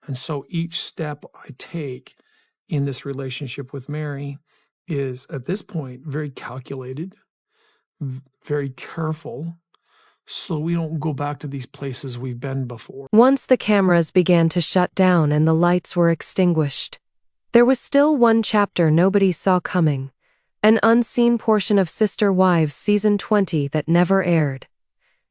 And so each step I take in this relationship with Mary is, at this point, very calculated, very careful, so we don't go back to these places we've been before. Once the cameras began to shut down and the lights were extinguished, there was still one chapter nobody saw coming, an unseen portion of Sister Wives Season 20 that never aired.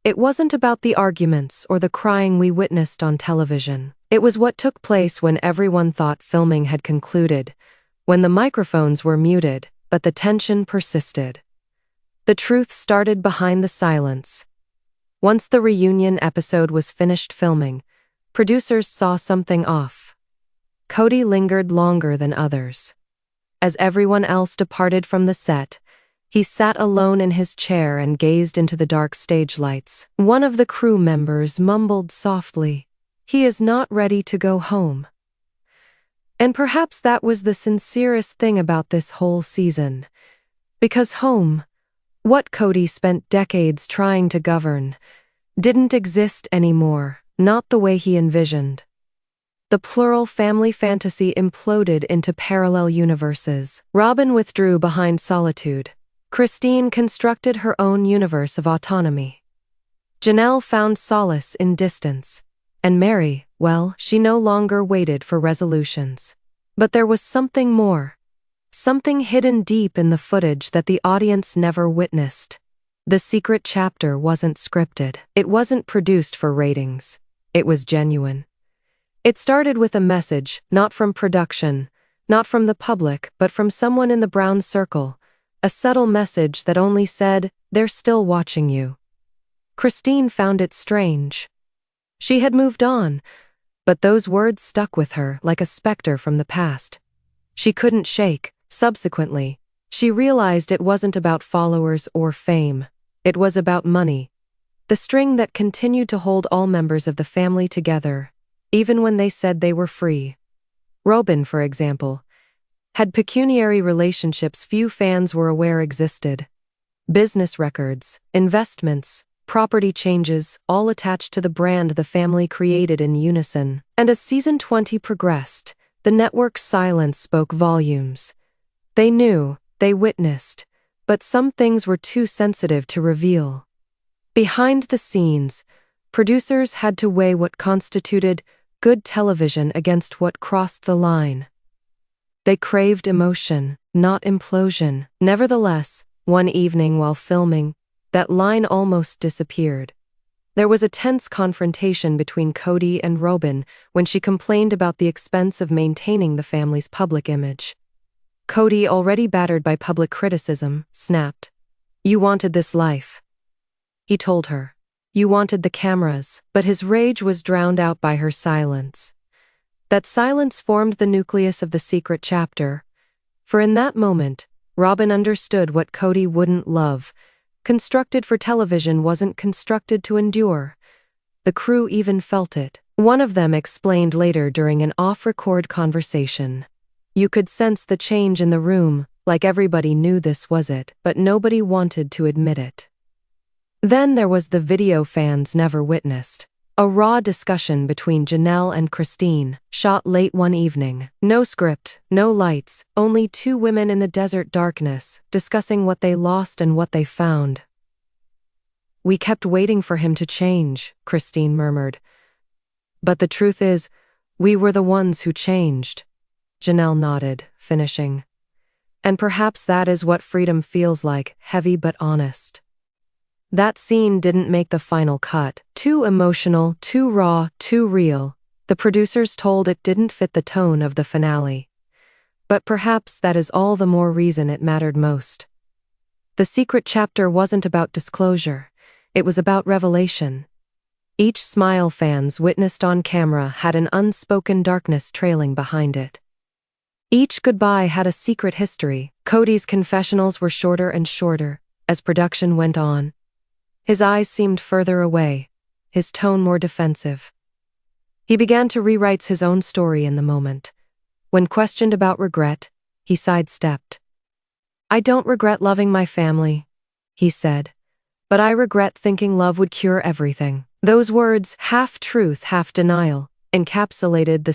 It wasn't about the arguments or the crying we witnessed on television. It was what took place when everyone thought filming had concluded, when the microphones were muted, but the tension persisted. The truth started behind the silence. Once the reunion episode was finished filming, producers saw something off. Kody lingered longer than others. As everyone else departed from the set, he sat alone in his chair and gazed into the dark stage lights. One of the crew members mumbled softly, "He is not ready to go home." And perhaps that was the sincerest thing about this whole season. Because home, what Kody spent decades trying to govern, didn't exist anymore, not the way he envisioned. The plural family fantasy imploded into parallel universes. Robyn withdrew behind solitude. Christine constructed her own universe of autonomy. Janelle found solace in distance. And Mary, well, she no longer waited for resolutions. But there was something more. Something hidden deep in the footage that the audience never witnessed. The secret chapter wasn't scripted. It wasn't produced for ratings. It was genuine. It started with a message, not from production, not from the public, but from someone in the brown circle, a subtle message that only said, "They're still watching you." Christine found it strange. She had moved on, but those words stuck with her like a specter from the past. She couldn't shake. Subsequently, she realized it wasn't about followers or fame. It was about money. The string that continued to hold all members of the family together, even when they said they were free. Robyn, for example, had pecuniary relationships few fans were aware existed. Business records, investments, property changes, all attached to the brand the family created in unison. And as season 20 progressed, the network's silence spoke volumes. They knew, they witnessed, but some things were too sensitive to reveal. Behind the scenes, producers had to weigh what constituted good television against what crossed the line. They craved emotion, not implosion. Nevertheless, one evening while filming, that line almost disappeared. There was a tense confrontation between Kody and Robyn when she complained about the expense of maintaining the family's public image. Kody, already battered by public criticism, snapped, "You wanted this life." He told her, "You wanted the cameras," but his rage was drowned out by her silence. That silence formed the nucleus of the secret chapter, for in that moment, Robyn understood what Kody wouldn't love. Constructed for television wasn't constructed to endure. The crew even felt it. One of them explained later during an off-record conversation. You could sense the change in the room, like everybody knew this was it, but nobody wanted to admit it. Then there was the video fans never witnessed. A raw discussion between Janelle and Christine, shot late one evening. No script, no lights, only two women in the desert darkness, discussing what they lost and what they found. "We kept waiting for him to change," Christine murmured. "But the truth is, we were the ones who changed." Janelle nodded, finishing. "And perhaps that is what freedom feels like, heavy but honest." That scene didn't make the final cut. Too emotional, too raw, too real. The producers told it didn't fit the tone of the finale. But perhaps that is all the more reason it mattered most. The secret chapter wasn't about disclosure. It was about revelation. Each smile fans witnessed on camera had an unspoken darkness trailing behind it. Each goodbye had a secret history. Kody's confessionals were shorter and shorter as production went on. His eyes seemed further away, his tone more defensive. He began to rewrite his own story in the moment. When questioned about regret, he sidestepped. "I don't regret loving my family," he said, "but I regret thinking love would cure everything." Those words, half truth, half denial, encapsulated the